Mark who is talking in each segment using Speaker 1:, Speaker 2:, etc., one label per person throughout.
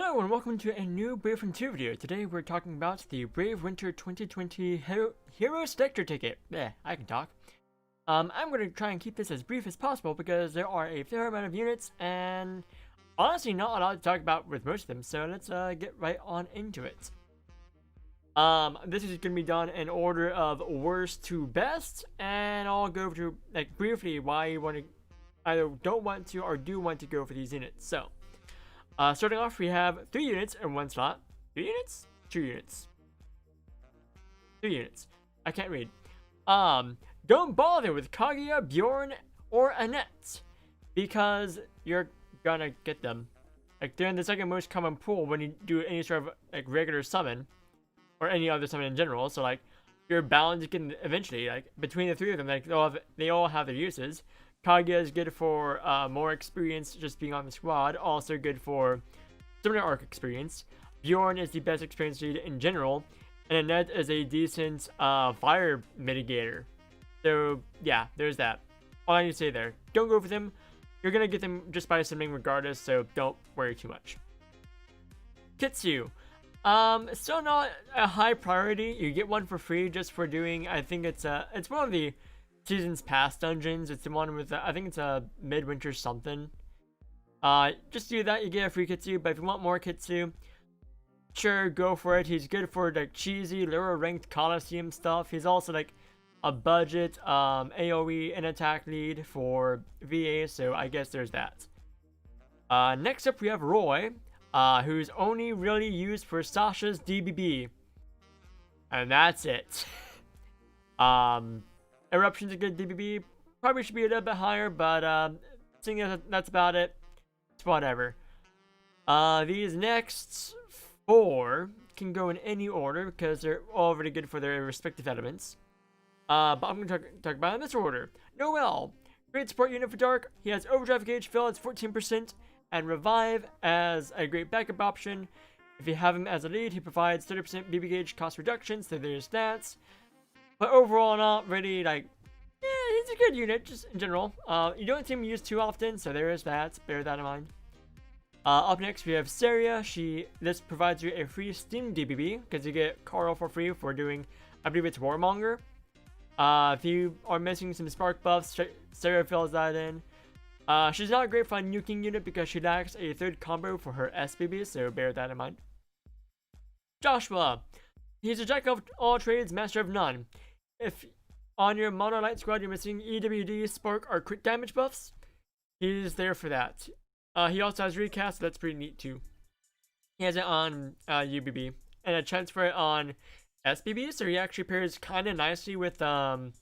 Speaker 1: Hello and welcome to a new Brave Winter 2 video. Today we're talking about the Brave Winter 2020 Hero Selector ticket. Yeah, I can talk. I'm going to try and keep this as brief as possible because there are a fair amount of units and honestly not a lot to talk about with most of them. So let's get right on into it. This is going to be done in order of worst to best, and I'll go through like briefly why you want to either don't want to or do want to go for these units. So. Starting off, we have 3 units in one slot. 3 units? 2 units. 3 units. I can't read. Don't bother with Kagiya, Bjorn, or Annette, because you're gonna get them. Like, they're in the second most common pool when you do any sort of, like, regular summon, or any other summon in general, so, like, you're bound to get them eventually. Like, between the 3 of them, like, they all have their uses. Kagiya is good for more experience just being on the squad, also good for summoner arc experience. Bjorn is the best experience lead in general, and Annette is a decent fire mitigator. So yeah, there's that. All I need to say there. Don't go for them. You're gonna get them just by summoning regardless, so don't worry too much. Kitsu. Still not a high priority. You get one for free just for doing, I think it's one of the Seasons Past dungeons. It's the one with I think it's a midwinter something. Just do that, you get a free Kitsu. But if you want more Kitsu, sure, go for it. He's good for like cheesy lower ranked Coliseum stuff. He's also like a budget AoE and attack lead for VA, so I guess there's that. Next up we have Roy, who's only really used for Sasha's DBB, and that's it. Eruption's a good DBB. Probably should be a little bit higher, but seeing as that's about it, it's whatever. These next 4 can go in any order because they're all really good for their respective elements. But I'm going to talk about in this order. Noel, great support unit for Dark. He has Overdrive Gauge fill at 14% and Revive as a great backup option. If you have him as a lead, he provides 30% BB Gauge cost reduction, so there's that. But overall, not really, like, yeah, he's a good unit, just in general. You don't see him used too often, so there is that. Bear that in mind. Up next, we have Seria. This provides you a free Steam DBB, because you get Carl for free for doing, I believe it's Warmonger. If you are missing some Spark buffs, Seria fills that in. She's not great for a nuking unit because she lacks a 3rd combo for her SBB, so bear that in mind. Joshua. He's a jack of all trades, master of none. If on your mono light squad you're missing EWD, spark, or crit damage buffs, he's there for that. He also has recast, so that's pretty neat too. He has it on UBB and a chance for it on SBB, so he actually pairs kind of nicely with Kranis.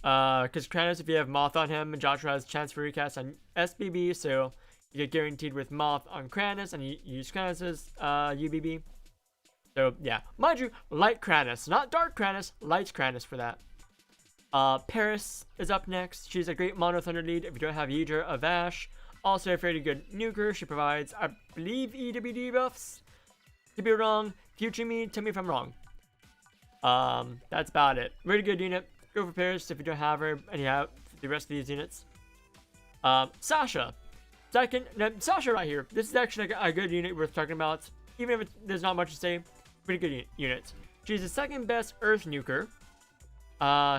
Speaker 1: Because Kranis, if you have Moth on him, Joshua has chance for recast on SBB, so you get guaranteed with Moth on Kranis, and you use Kranis's UBB. So, yeah. Mind you, light Kranis. Not dark Kranis, light Kranis for that. Paris is up next. She's a great Mono Thunder lead if you don't have Ydra or Vash. Also a fairly good nuker. She provides, I believe, EWD buffs. Could be wrong. Future me, tell me if I'm wrong. That's about it. Really good unit. Go for Paris if you don't have her and you have the rest of these units. Sasha. Sasha right here. This is actually a good unit worth talking about. Even if there's not much to say. Pretty good unit. She's the 2nd best Earth nuker.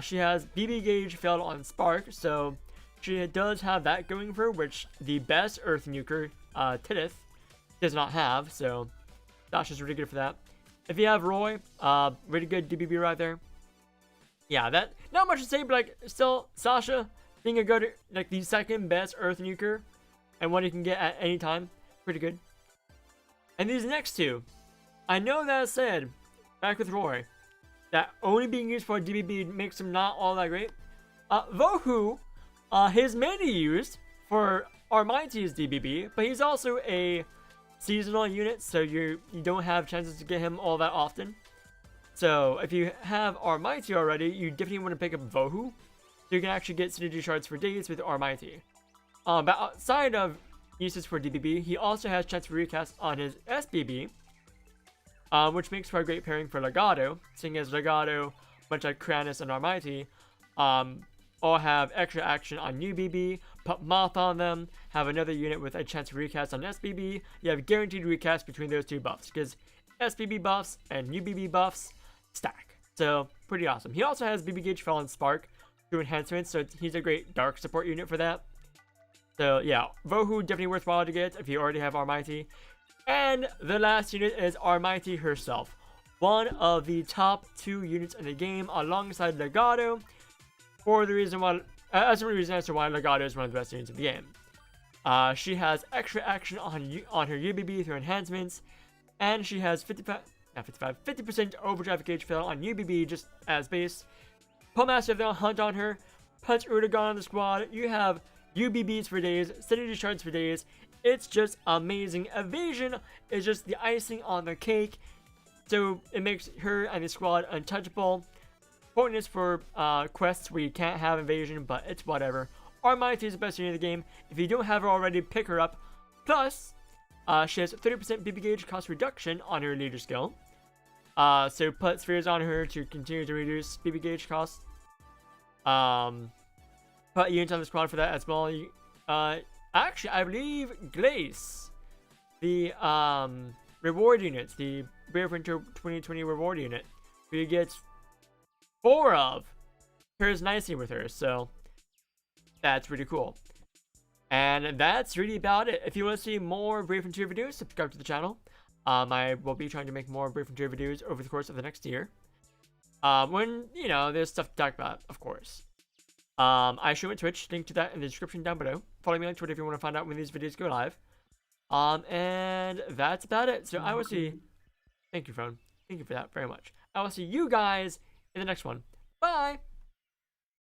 Speaker 1: She has BB Gauge failed on Spark, so she does have that going for her, which the best Earth nuker, Tidith, does not have, so Sasha's really good for that. If you have Roy, really good DBB right there. Yeah, that, not much to say, but like, still, Sasha being a good, like, the 2nd best Earth nuker, and one you can get at any time, pretty good. And these next 2, I know that said, back with Roy, that only being used for DBB makes him not all that great. Vohu, his mainly used for Armaiti's DBB, but he's also a seasonal unit, so you don't have chances to get him all that often. So if you have Armaiti already, you definitely want to pick up Vohu, so you can actually get synergy shards for days with Armaiti. But outside of uses for DBB, he also has chance for recast on his SBB, which makes for a great pairing for Legato, seeing as Legato, much like Kranis and Armaiti, all have extra action on UBB, put Moth on them, have another unit with a chance to recast on SBB. You have guaranteed recast between those two buffs, because SBB buffs and UBB buffs stack. So, pretty awesome. He also has BB Gauge Fall and Spark through enhancements, so he's a great dark support unit for that. So, yeah, Vohu definitely worthwhile to get if you already have Armaiti. And the last unit is Armaiti herself. One of the top 2 units in the game alongside Legato, for the reason why, as a reason as to why Legato is one of the best units in the game. She has extra action on her UBB through enhancements, and she has 50% overdrive gauge fill on UBB just as base. Put Massive Hunt on her, punch Urtagon on the squad. You have UBBs for days, steady discharge for days. It's just amazing. Evasion is just the icing on the cake, so it makes her and the squad untouchable. Pointless for quests where you can't have evasion, but it's whatever. Armaiti is the best unit in the game. If you don't have her already, pick her up. Plus, she has 30% BB gauge cost reduction on her leader skill. So put spheres on her to continue to reduce BB gauge cost. Put units on the squad for that as well. Actually, I believe Glace, the reward units, the Brave Winter 2020 reward unit, who you get 4 of, pairs nicely with her. So that's really cool. And that's really about it. If you want to see more Brave Frontier videos, subscribe to the channel. I will be trying to make more Brave Frontier videos over the course of the next year. When, you know, there's stuff to talk about, of course. I stream on Twitch, link to that in the description down below. Follow me on Twitter if you want to find out when these videos go live. And that's about it. So I will see... Thank you, phone. Thank you for that very much. I will see you guys in the next one. Bye!